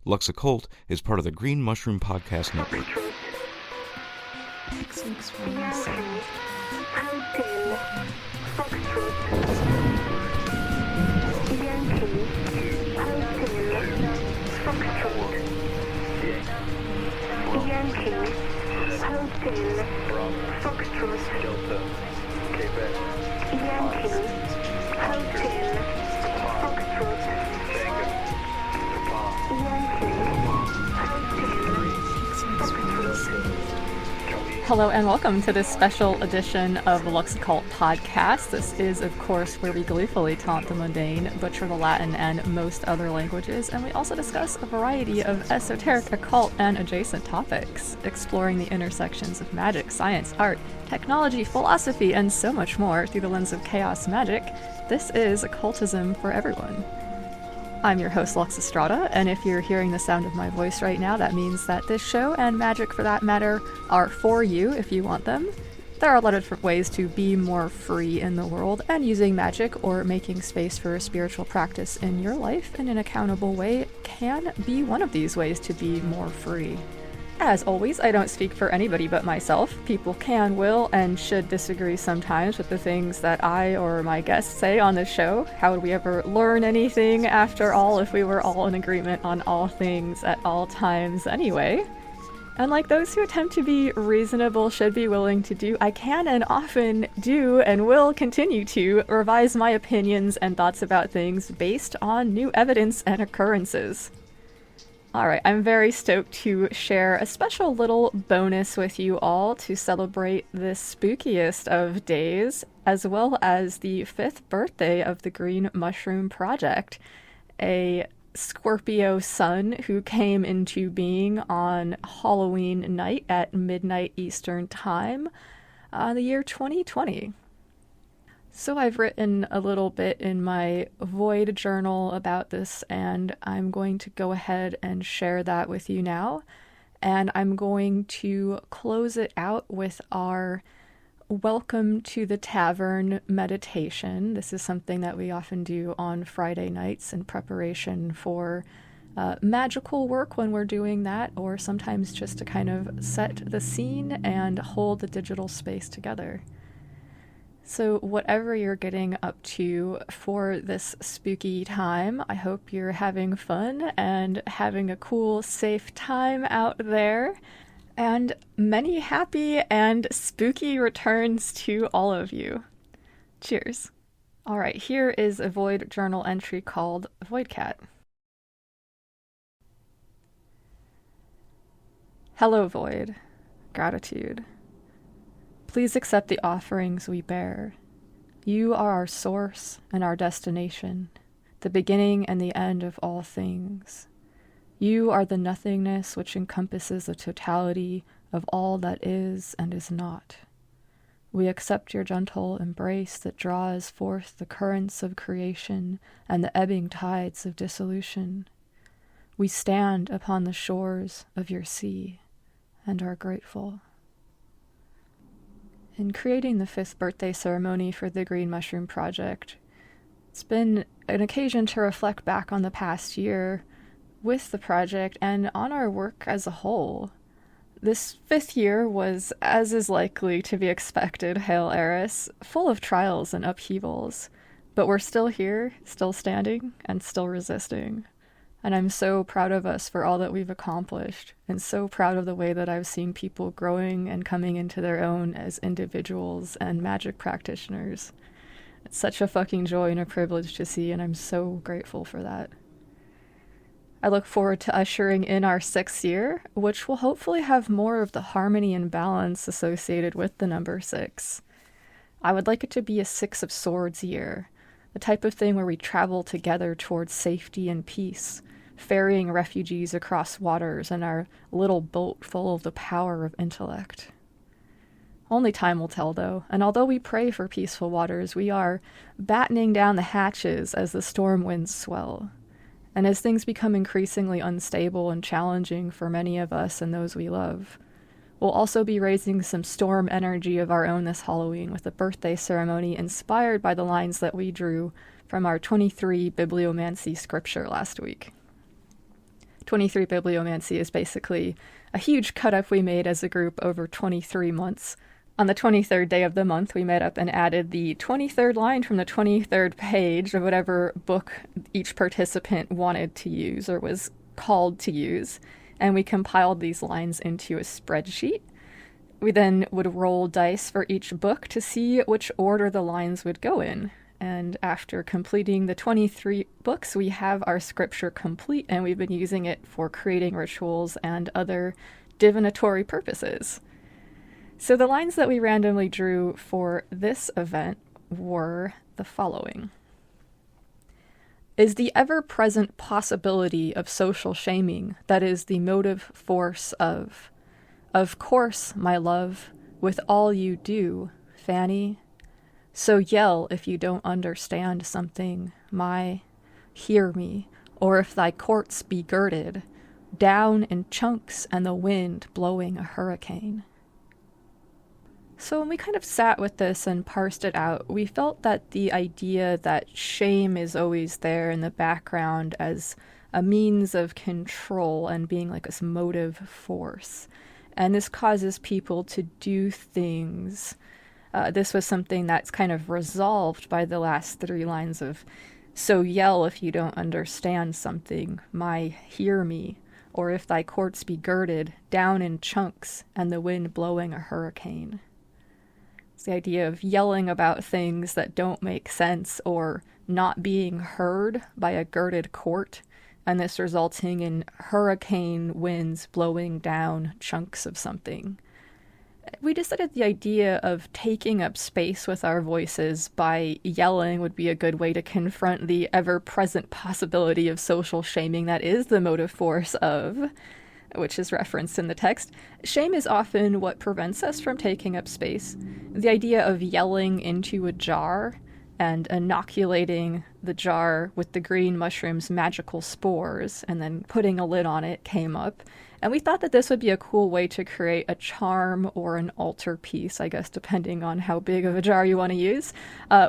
Lux Occult is part of the Green Mushroom Podcast Network. Hello and welcome to this special edition of the Lux Occult podcast. This is, of course, where we gleefully taunt the mundane, butcher the Latin and most other languages, and we also discuss a variety of esoteric, occult, and adjacent topics, exploring the intersections of magic, science, art, technology, philosophy, and so much more through the lens of chaos magic. This is occultism for everyone. I'm your host, Lux Estrada, and if you're hearing the sound of my voice right now, that means that this show, and magic for that matter, are for you if you want them. There are a lot of different ways to be more free in the world, and using magic or making space for a spiritual practice in your life in an accountable way can be one of these ways to be more free. As always, I don't speak for anybody but myself. People can, will, and should disagree sometimes with the things that I or my guests say on this show. How would we ever learn anything, after all, if we were all in agreement on all things at all times anyway? And like those who attempt to be reasonable should be willing to do, I can and often do and will continue to revise my opinions and thoughts about things based on new evidence and occurrences. Alright, I'm very stoked to share a special little bonus with you all to celebrate this spookiest of days, as well as the 5th birthday of the Green Mushroom Project, a Scorpio sun who came into being on Halloween night at midnight Eastern Time, the year 2020. So I've written a little bit in my Void journal about this, and I'm going to go ahead and share that with you now. And I'm going to close it out with our Welcome to the Tavern meditation. This is something that we often do on Friday nights in preparation for magical work when we're doing that, or sometimes just to kind of set the scene and hold the digital space together. So whatever you're getting up to for this spooky time, I hope you're having fun and having a cool, safe time out there. And many happy and spooky returns to all of you. Cheers. All right, here is a Void journal entry called Void Cat. Hello, Void. Gratitude. Please accept the offerings we bear. You are our source and our destination, the beginning and the end of all things. You are the nothingness which encompasses the totality of all that is and is not. We accept your gentle embrace that draws forth the currents of creation and the ebbing tides of dissolution. We stand upon the shores of your sea and are grateful. In creating the 5th birthday ceremony for the Green Mushroom Project, it's been an occasion to reflect back on the past year with the project and on our work as a whole. This 5th year was, as is likely to be expected, Hail Eris, full of trials and upheavals, but we're still here, still standing, and still resisting. And I'm so proud of us for all that we've accomplished, and so proud of the way that I've seen people growing and coming into their own as individuals and magic practitioners. It's such a fucking joy and a privilege to see, and I'm so grateful for that. I look forward to ushering in our 6th year, which will hopefully have more of the harmony and balance associated with the number 6. I would like it to be a 6 of Swords year, the type of thing where we travel together towards safety and peace, ferrying refugees across waters in our little boat full of the power of intellect. Only time will tell, though, and although we pray for peaceful waters, we are battening down the hatches as the storm winds swell. And as things become increasingly unstable and challenging for many of us and those we love, we'll also be raising some storm energy of our own this Halloween with a birthday ceremony inspired by the lines that we drew from our 23 bibliomancy scripture last week. 23 Bibliomancy is basically a huge cut-up we made as a group over 23 months. On the 23rd day of the month, we met up and added the 23rd line from the 23rd page of whatever book each participant wanted to use or was called to use, and we compiled these lines into a spreadsheet. We then would roll dice for each book to see which order the lines would go in. And after completing the 23 books, we have our scripture complete, and we've been using it for creating rituals and other divinatory purposes. So the lines that we randomly drew for this event were the following. Is the ever-present possibility of social shaming that is the motive force of course, my love, with all you do, Fanny. So yell if you don't understand something, my, hear me, or if thy courts be girded, down in chunks and the wind blowing a hurricane. So when we kind of sat with this and parsed it out, we felt that the idea that shame is always there in the background as a means of control and being like this motive force. And this causes people to do things. This was something that's kind of resolved by the last three lines of, so yell if you don't understand something, my hear me, or if thy courts be girded, down in chunks, and the wind blowing a hurricane. It's the idea of yelling about things that don't make sense or not being heard by a girded court, and this resulting in hurricane winds blowing down chunks of something. We decided the idea of taking up space with our voices by yelling would be a good way to confront the ever-present possibility of social shaming that is the motive force of, which is referenced in the text. Shame is often what prevents us from taking up space. The idea of yelling into a jar and inoculating the jar with the green mushroom's magical spores and then putting a lid on it came up. And we thought that this would be a cool way to create a charm or an altar piece, I guess, depending on how big of a jar you want to use,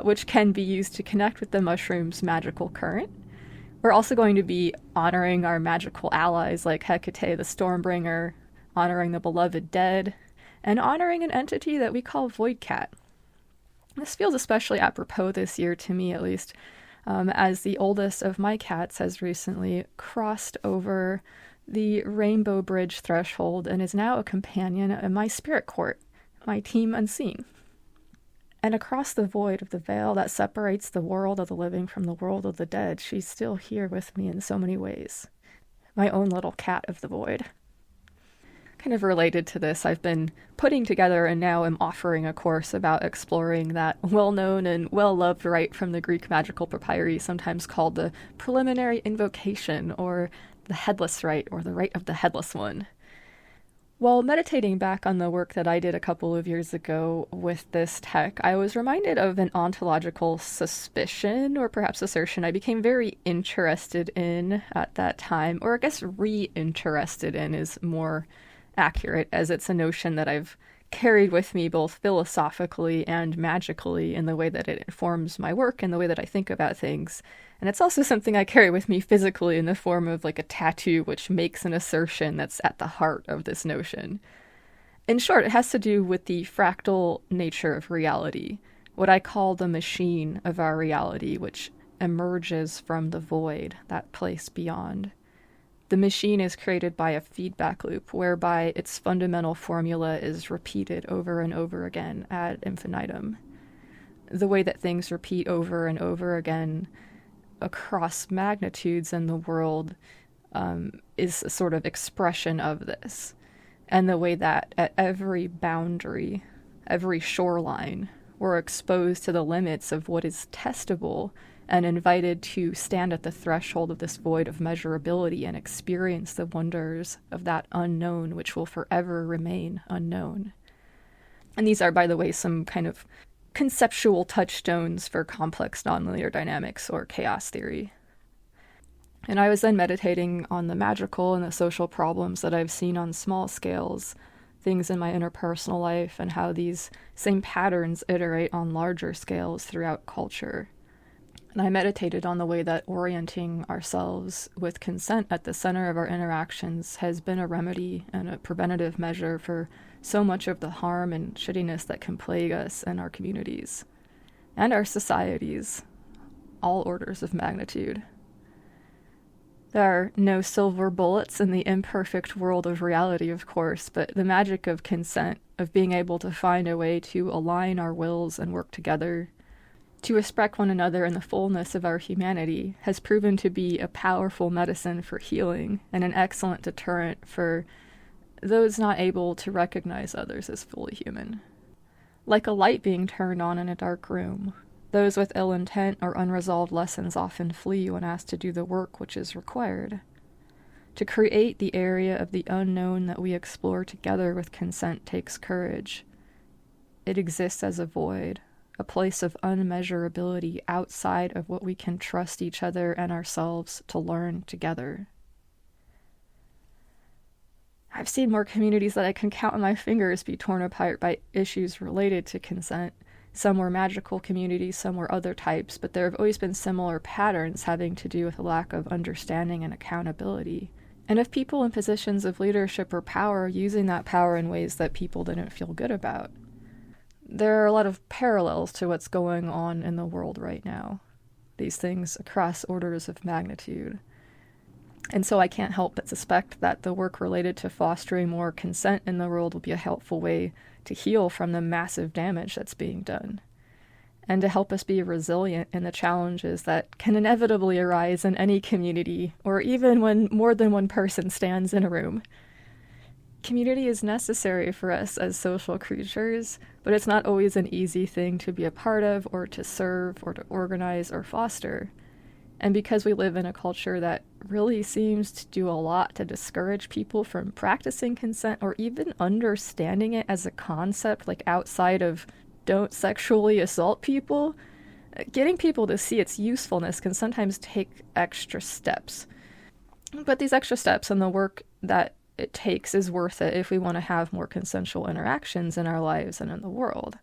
which can be used to connect with the mushroom's magical current. We're also going to be honoring our magical allies like Hecate the Stormbringer, honoring the beloved dead, and honoring an entity that we call Void Cat. This feels especially apropos this year, to me at least, as the oldest of my cats has recently crossed over the Rainbow Bridge threshold and is now a companion in my spirit court, my team unseen. And across the void of the veil that separates the world of the living from the world of the dead, she's still here with me in so many ways. My own little cat of the void. Kind of related to this, I've been putting together and now am offering a course about exploring that well-known and well-loved rite from the Greek magical papyri, sometimes called the preliminary invocation, or the headless rite, or the rite of the headless one. While meditating back on the work that I did a couple of years ago with this tech, I was reminded of an ontological suspicion, or perhaps assertion, I became very interested in at that time, or I guess re-interested in is more accurate, as it's a notion that I've carried with me both philosophically and magically in the way that it informs my work and the way that I think about things. And it's also something I carry with me physically in the form of like a tattoo, which makes an assertion that's at the heart of this notion. In short, it has to do with the fractal nature of reality, what I call the machine of our reality, which emerges from the void, that place beyond. The machine is created by a feedback loop, whereby its fundamental formula is repeated over and over again ad infinitum. The way that things repeat over and over again across magnitudes in the world is a sort of expression of this. And the way that at every boundary, every shoreline, we're exposed to the limits of what is testable and invited to stand at the threshold of this void of measurability and experience the wonders of that unknown which will forever remain unknown. And these are, by the way, some kind of conceptual touchstones for complex nonlinear dynamics or chaos theory. And I was then meditating on the magical and the social problems that I've seen on small scales, things in my interpersonal life, and how these same patterns iterate on larger scales throughout culture. And I meditated on the way that orienting ourselves with consent at the center of our interactions has been a remedy and a preventative measure for so much of the harm and shittiness that can plague us and our communities and our societies, all orders of magnitude. There are no silver bullets in the imperfect world of reality, of course, but the magic of consent, of being able to find a way to align our wills and work together, to respect one another in the fullness of our humanity, has proven to be a powerful medicine for healing and an excellent deterrent for those not able to recognize others as fully human. Like a light being turned on in a dark room, those with ill intent or unresolved lessons often flee when asked to do the work which is required. To create the area of the unknown that we explore together with consent takes courage. It exists as a void, a place of unmeasurability outside of what we can trust each other and ourselves to learn together. I've seen more communities that I can count on my fingers be torn apart by issues related to consent. Some were magical communities, some were other types, but there have always been similar patterns having to do with a lack of understanding and accountability. And of people in positions of leadership or power using that power in ways that people didn't feel good about. There are a lot of parallels to what's going on in the world right now. These things across orders of magnitude. And so I can't help but suspect that the work related to fostering more consent in the world will be a helpful way to heal from the massive damage that's being done, and to help us be resilient in the challenges that can inevitably arise in any community, or even when more than one person stands in a room. Community is necessary for us as social creatures, but it's not always an easy thing to be a part of, or to serve, or to organize, or foster. And because we live in a culture that really seems to do a lot to discourage people from practicing consent or even understanding it as a concept, like outside of don't sexually assault people, getting people to see its usefulness can sometimes take extra steps. But these extra steps and the work that it takes is worth it if we want to have more consensual interactions in our lives and in the world.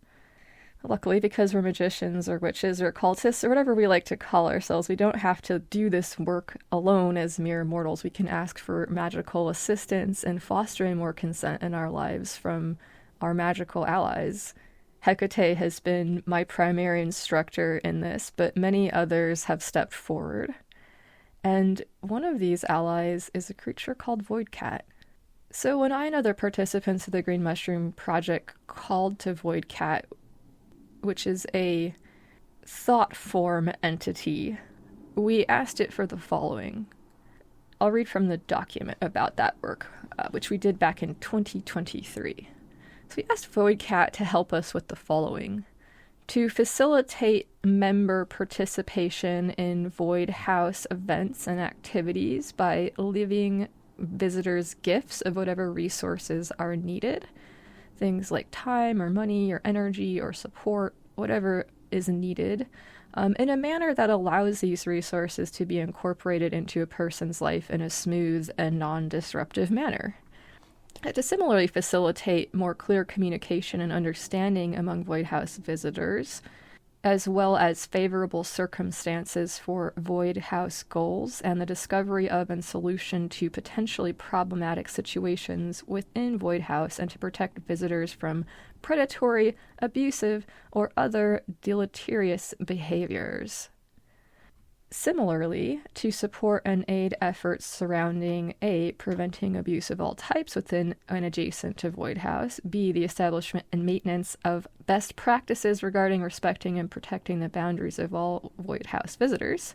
Luckily, because we're magicians or witches or cultists or whatever we like to call ourselves, we don't have to do this work alone as mere mortals. We can ask for magical assistance in fostering more consent in our lives from our magical allies. Hecate has been my primary instructor in this, but many others have stepped forward. And one of these allies is a creature called Void Cat. So when I and other participants of the Green Mushroom Project called to Void Cat, which is a thought form entity, we asked it for the following. I'll read from the document about that work, which we did back in 2023. So we asked Void Cat to help us with the following. To facilitate member participation in Void House events and activities by leaving visitors gifts of whatever resources are needed. Things like time or money or energy or support, whatever is needed, in a manner that allows these resources to be incorporated into a person's life in a smooth and non-disruptive manner. To similarly facilitate more clear communication and understanding among Void House visitors, as well as favorable circumstances for Void House goals and the discovery of and solution to potentially problematic situations within Void House, and to protect visitors from predatory, abusive, or other deleterious behaviors. Similarly, to support and aid efforts surrounding A, preventing abuse of all types within and adjacent to Void House, B, the establishment and maintenance of best practices regarding respecting and protecting the boundaries of all Void House visitors.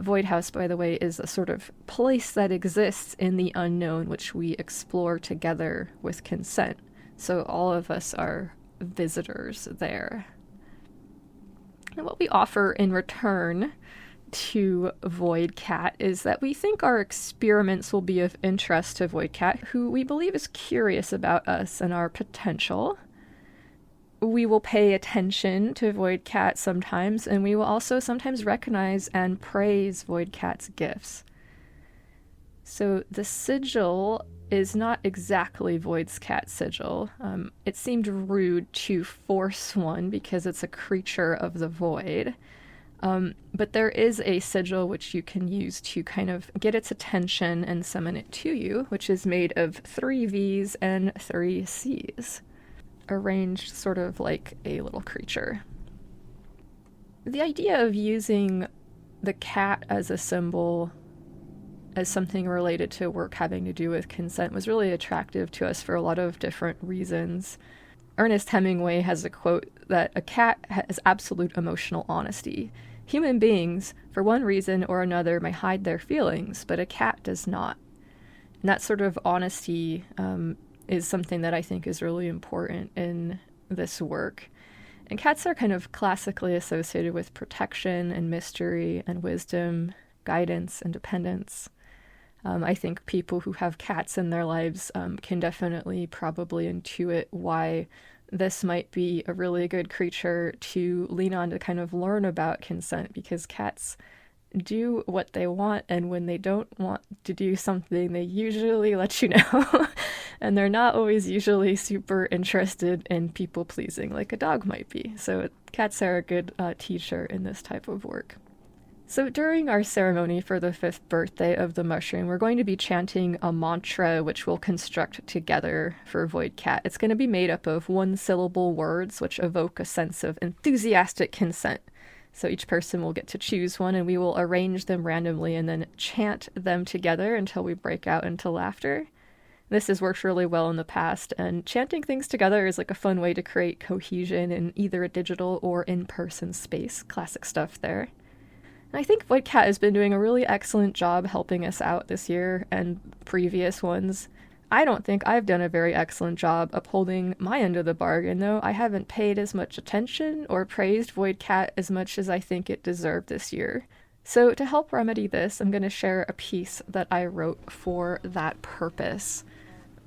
Void House, by the way, is a sort of place that exists in the unknown, which we explore together with consent. So all of us are visitors there. And what we offer in return to Void Cat is that we think our experiments will be of interest to Void Cat, who we believe is curious about us and our potential. We will pay attention to Void Cat sometimes, and we will also sometimes recognize and praise Void Cat's gifts. So the sigil is not exactly Void Cat's sigil. It seemed rude to force one because it's a creature of the void. But there is a sigil which you can use to kind of get its attention and summon it to you, which is made of 3 V's and 3 C's, arranged sort of like a little creature. The idea of using the cat as a symbol, as something related to work having to do with consent, was really attractive to us for a lot of different reasons. Ernest Hemingway has a quote that a cat has absolute emotional honesty. Human beings, for one reason or another, may hide their feelings, but a cat does not. And that sort of honesty is something that I think is really important in this work. And cats are kind of classically associated with protection and mystery and wisdom, guidance and dependence. I think people who have cats in their lives can definitely probably intuit why this might be a really good creature to lean on to kind of learn about consent, because cats do what they want, and when they don't want to do something, they usually let you know. And they're not always usually super interested in people pleasing like a dog might be. So cats are a good teacher in this type of work. So during our ceremony for the 5th birthday of the mushroom, we're going to be chanting a mantra which we'll construct together for Void Cat. It's going to be made up of 1-syllable words which evoke a sense of enthusiastic consent. So each person will get to choose one, and we will arrange them randomly and then chant them together until we break out into laughter. This has worked really well in the past, and chanting things together is like a fun way to create cohesion in either a digital or in-person space. Classic stuff there. And I think Void Cat has been doing a really excellent job helping us out this year and previous ones. I don't think I've done a very excellent job upholding my end of the bargain, though. I haven't paid as much attention or praised Void Cat as much as I think it deserved this year. So to help remedy this, I'm going to share a piece that I wrote for that purpose.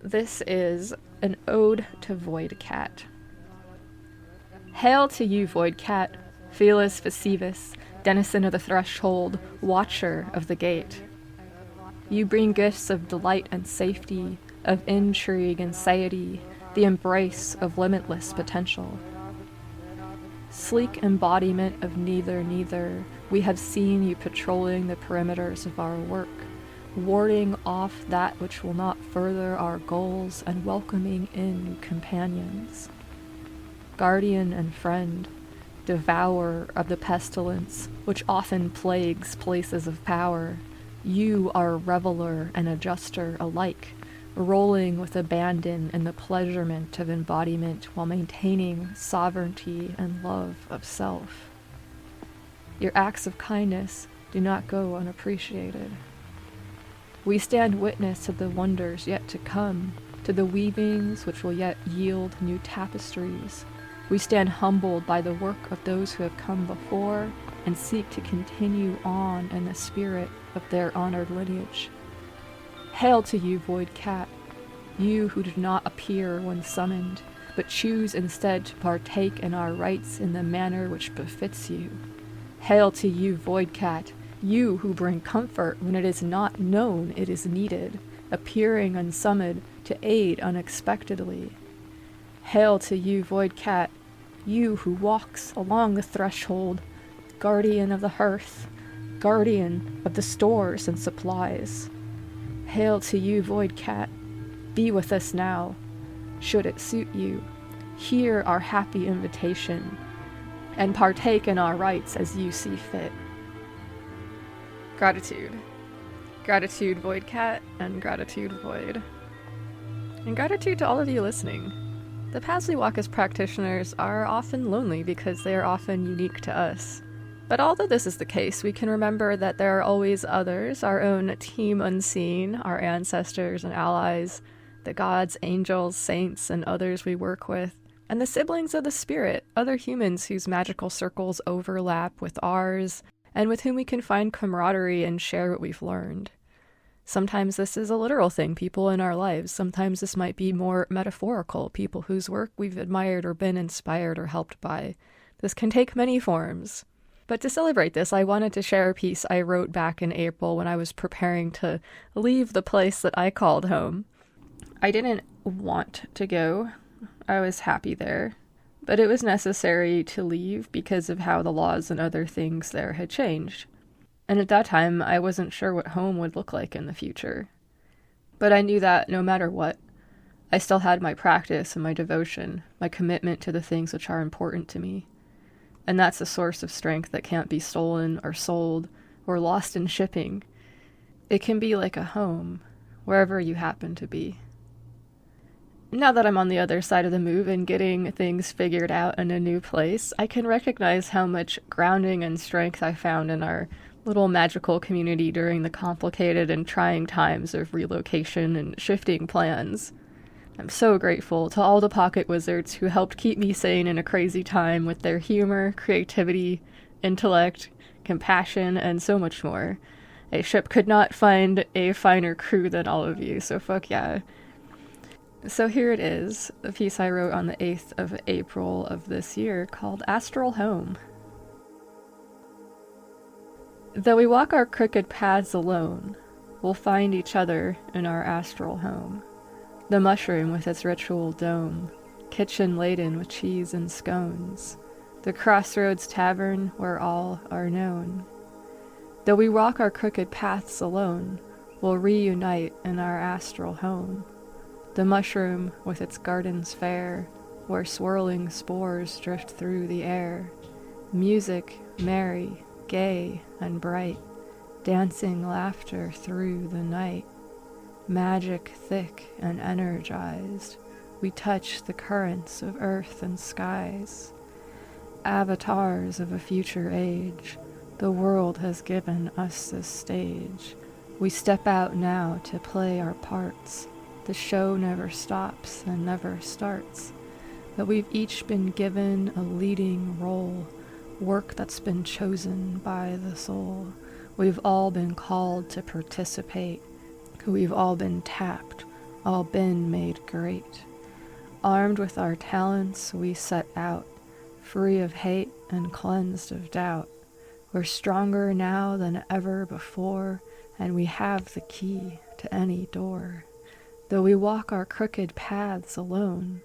This is an ode to Void Cat. Hail to you, Void Cat, Felis Facivus, denizen of the threshold, watcher of the gate. You bring gifts of delight and safety, of intrigue and satiety, the embrace of limitless potential. Sleek embodiment of neither, we have seen you patrolling the perimeters of our work, warding off that which will not further our goals and welcoming in new companions. Guardian and friend, devourer of the pestilence, which often plagues places of power, you are a reveler and adjuster alike, rolling with abandon in the pleasurement of embodiment while maintaining sovereignty and love of self. Your acts of kindness do not go unappreciated. We stand witness to the wonders yet to come, to the weavings which will yet yield new tapestries. We stand humbled by the work of those who have come before and seek to continue on in the spirit of their honored lineage. Hail to you, Void Cat, you who do not appear when summoned, but choose instead to partake in our rites in the manner which befits you. Hail to you, Void Cat, you who bring comfort when it is not known it is needed, appearing unsummoned to aid unexpectedly. Hail to you, Void Cat, you who walks along the threshold, guardian of the hearth, guardian of the stores and supplies. Hail to you, Void Cat, be with us now, should it suit you. Hear our happy invitation, and partake in our rites as you see fit. Gratitude. Gratitude, Void Cat, and gratitude, Void. And gratitude to all of you listening. The paths we walk as practitioners are often lonely because they are often unique to us. But although this is the case, we can remember that there are always others, our own team unseen, our ancestors and allies, the gods, angels, saints, and others we work with, and the siblings of the spirit, other humans whose magical circles overlap with ours, and with whom we can find camaraderie and share what we've learned. Sometimes this is a literal thing, people in our lives. Sometimes this might be more metaphorical, people whose work we've admired or been inspired or helped by. This can take many forms. But to celebrate this, I wanted to share a piece I wrote back in April when I was preparing to leave the place that I called home. I didn't want to go. I was happy there. But it was necessary to leave because of how the laws and other things there had changed. And at that time, I wasn't sure what home would look like in the future. But I knew that no matter what, I still had my practice and my devotion, my commitment to the things which are important to me. And that's a source of strength that can't be stolen or sold or lost in shipping. It can be like a home, wherever you happen to be. Now that I'm on the other side of the move and getting things figured out in a new place, I can recognize how much grounding and strength I found in our little magical community during the complicated and trying times of relocation and shifting plans. I'm so grateful to all the pocket wizards who helped keep me sane in a crazy time with their humor, creativity, intellect, compassion, and so much more. A ship could not find a finer crew than all of you, so fuck yeah. So here it is, a piece I wrote on the 8th of April of this year called Astral Home. Though we walk our crooked paths alone, we'll find each other in our astral home. The mushroom with its ritual dome, kitchen laden with cheese and scones, the crossroads tavern where all are known. Though we walk our crooked paths alone, we'll reunite in our astral home. The mushroom with its gardens fair, where swirling spores drift through the air. Music, merry, gay, and bright, dancing laughter through the night. Magic thick and energized, we touch the currents of earth and skies. Avatars of a future age, the world has given us this stage. We step out now to play our parts. The show never stops and never starts, but we've each been given a leading role, work that's been chosen by the soul. We've all been called to participate. We've all been tapped, all been made great. Armed with our talents, we set out, free of hate and cleansed of doubt. We're stronger now than ever before, and we have the key to any door. Though we walk our crooked paths alone,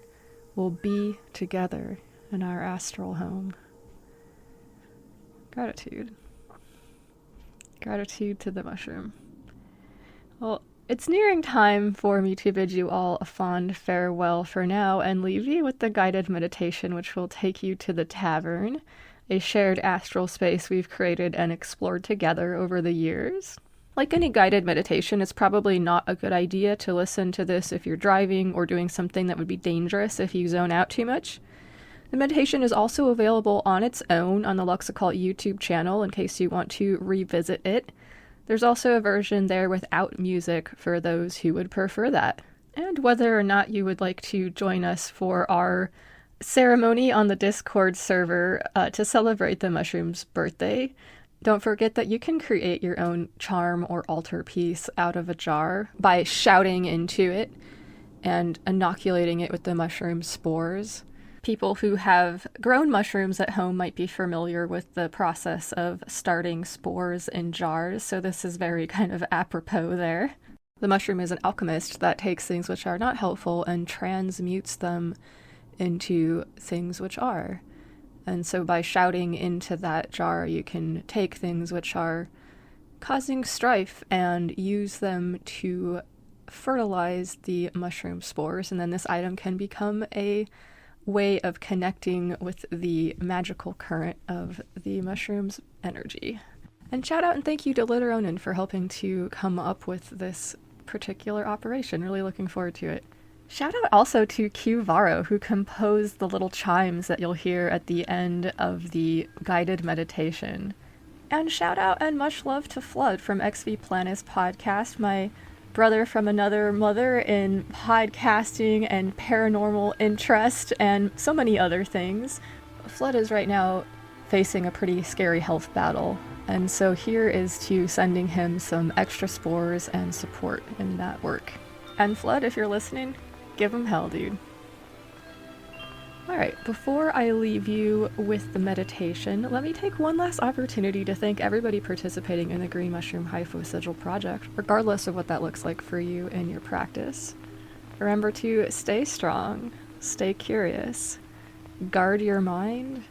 we'll be together in our astral home. Gratitude. Gratitude to the mushroom. Well, it's nearing time for me to bid you all a fond farewell for now and leave you with the guided meditation which will take you to the tavern, a shared astral space we've created and explored together over the years. Like any guided meditation, it's probably not a good idea to listen to this if you're driving or doing something that would be dangerous if you zone out too much. The meditation is also available on its own on the Lux Occult YouTube channel in case you want to revisit it. There's also a version there without music for those who would prefer that. And whether or not you would like to join us for our ceremony on the Discord server to celebrate the mushroom's birthday, don't forget that you can create your own charm or altar piece out of a jar by shouting into it and inoculating it with the mushroom spores. People who have grown mushrooms at home might be familiar with the process of starting spores in jars, so this is very kind of apropos there. The mushroom is an alchemist that takes things which are not helpful and transmutes them into things which are. And so by shouting into that jar, you can take things which are causing strife and use them to fertilize the mushroom spores, and then this item can become a way of connecting with the magical current of the mushroom's energy. And shout out and thank you to Litteronin for helping to come up with this particular operation. Really looking forward to it. Shout out also to Q Varo, who composed the little chimes that you'll hear at the end of the guided meditation. And shout out and much love to Flood from XV Planis podcast, my brother from another mother in podcasting and paranormal interest and so many other things. Flood is right now facing a pretty scary health battle, and so here is to sending him some extra spores and support in that work. And Flood, if you're listening, give him hell, dude. Alright, before I leave you with the meditation, let me take one last opportunity to thank everybody participating in the Green Mushroom Hypho Sigil project, regardless of what that looks like for you in your practice. Remember to stay strong, stay curious, Guard your mind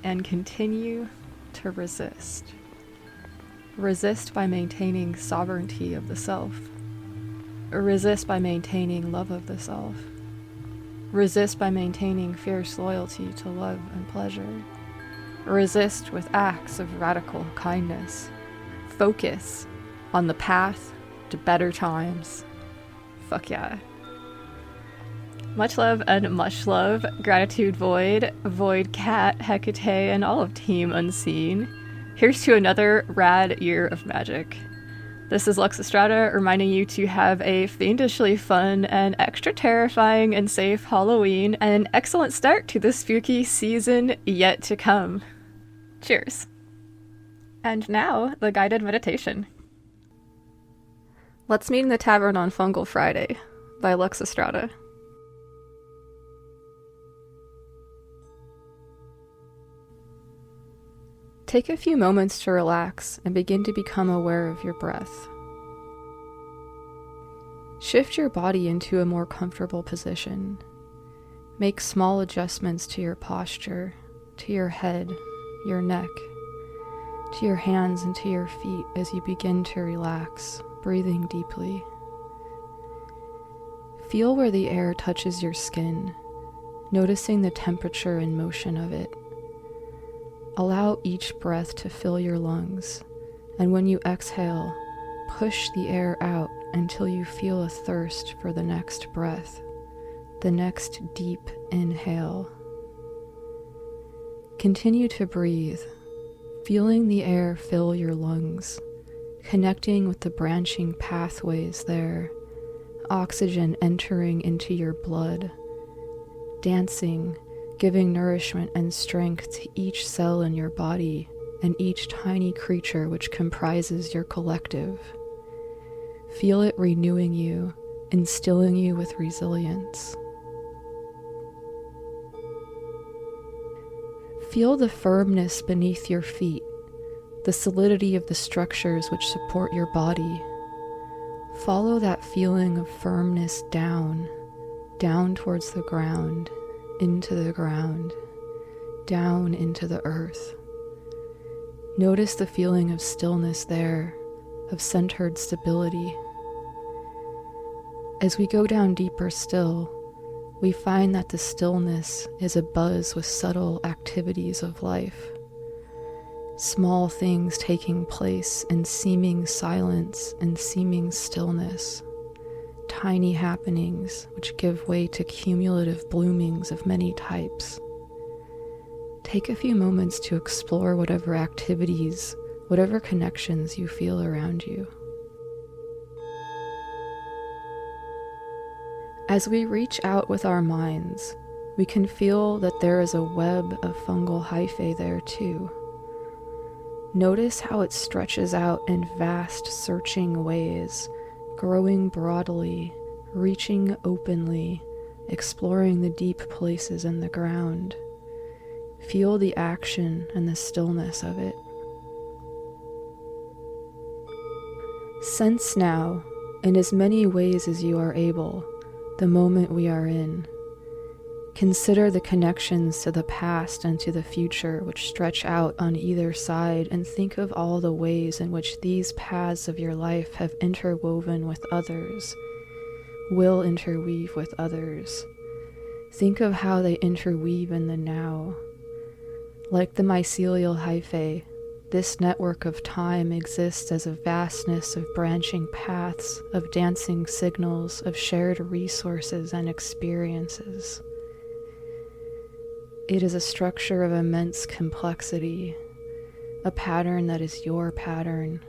and continue to resist. Resist by maintaining sovereignty of the self. Resist by maintaining love of the self. Resist by maintaining fierce loyalty to love and pleasure. Resist with acts of radical kindness. Focus on the path to better times. Fuck yeah. Much love and much love. Gratitude Void, Void Cat, Hecate, and all of Team Unseen. Here's to another rad year of magic. This is Lux Estrada reminding you to have a fiendishly fun and extra terrifying and safe Halloween and an excellent start to the spooky season yet to come. Cheers. And now, the guided meditation. Let's Meet in the Tavern on Fungal Friday by Lux Estrada. Take a few moments to relax and begin to become aware of your breath. Shift your body into a more comfortable position. Make small adjustments to your posture, to your head, your neck, to your hands and to your feet as you begin to relax, breathing deeply. Feel where the air touches your skin, noticing the temperature and motion of it. Allow each breath to fill your lungs, and when you exhale, push the air out until you feel a thirst for the next breath, the next deep inhale. Continue to breathe, feeling the air fill your lungs, connecting with the branching pathways there, oxygen entering into your blood, dancing, giving nourishment and strength to each cell in your body and each tiny creature which comprises your collective. Feel it renewing you, instilling you with resilience. Feel the firmness beneath your feet, the solidity of the structures which support your body. Follow that feeling of firmness down towards the ground, into the ground, down into the earth. Notice the feeling of stillness there, of centered stability. As we go down deeper still, we find that the stillness is abuzz with subtle activities of life. Small things taking place in seeming silence and seeming stillness. Tiny happenings which give way to cumulative bloomings of many types. Take a few moments to explore whatever activities, whatever connections you feel around you. As we reach out with our minds, we can feel that there is a web of fungal hyphae there too. Notice how it stretches out in vast, searching ways, growing broadly, reaching openly, exploring the deep places in the ground. Feel the action and the stillness of it. Sense now, in as many ways as you are able, the moment we are in. Consider the connections to the past and to the future which stretch out on either side, and think of all the ways in which these paths of your life have interwoven with others, will interweave with others. Think of how they interweave in the now. Like the mycelial hyphae, this network of time exists as a vastness of branching paths, of dancing signals, of shared resources and experiences. It is a structure of immense complexity, a pattern that is your pattern,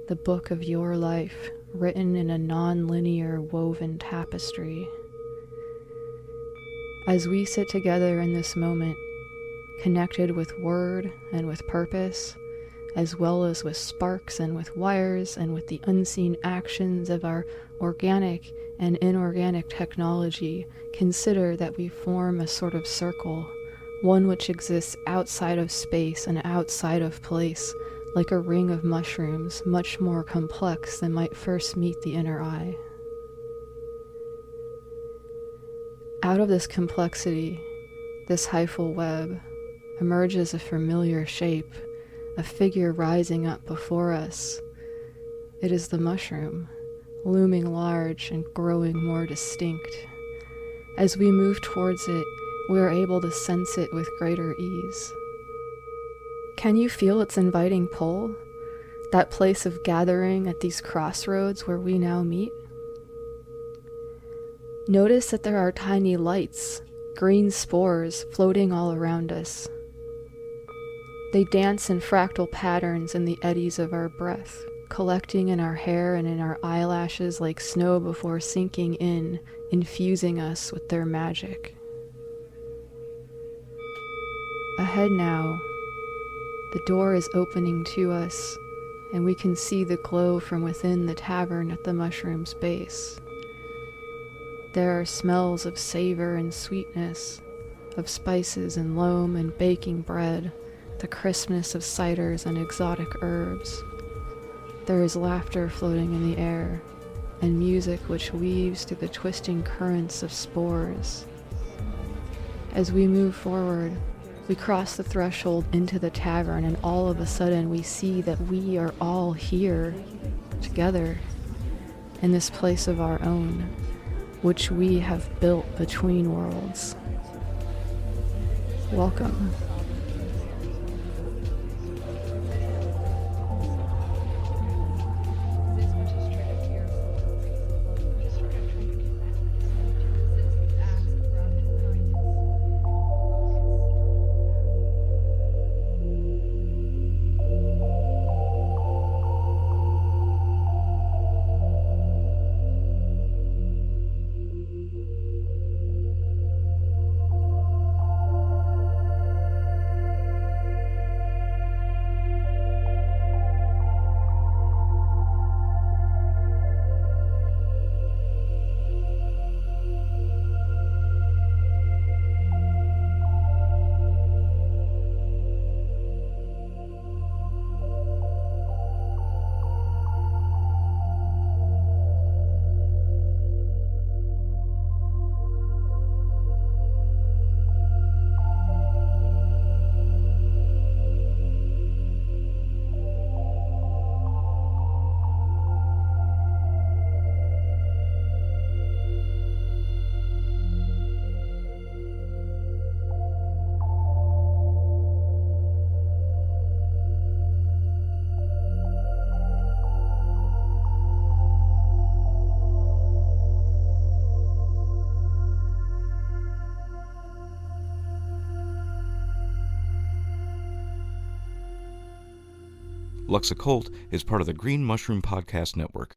the book of your life, written in a non-linear woven tapestry. As we sit together in this moment, connected with word and with purpose, as well as with sparks and with wires and with the unseen actions of our organic and inorganic technology, consider that we form a sort of circle, one which exists outside of space and outside of place, like a ring of mushrooms, much more complex than might first meet the inner eye. Out of this complexity, This hyphal web emerges a familiar shape, a figure rising up before us. It is the mushroom, looming large and growing more distinct. As we move towards it, we are able to sense it with greater ease. Can you feel its inviting pull? That place of gathering at these crossroads where we now meet? Notice that there are tiny lights, green spores floating all around us. They dance in fractal patterns in the eddies of our breath, collecting in our hair and in our eyelashes like snow before sinking in, infusing us with their magic. Ahead now, the door is opening to us, and we can see the glow from within the tavern at the mushroom's base. There are smells of savor and sweetness, of spices and loam and baking bread, the crispness of ciders and exotic herbs. There is laughter floating in the air, and music which weaves through the twisting currents of spores. As we move forward, we cross the threshold into the tavern, and all of a sudden we see that we are all here, together, in this place of our own, which we have built between worlds. Welcome. Lux Occult is part of the Green Mushroom Podcast Network.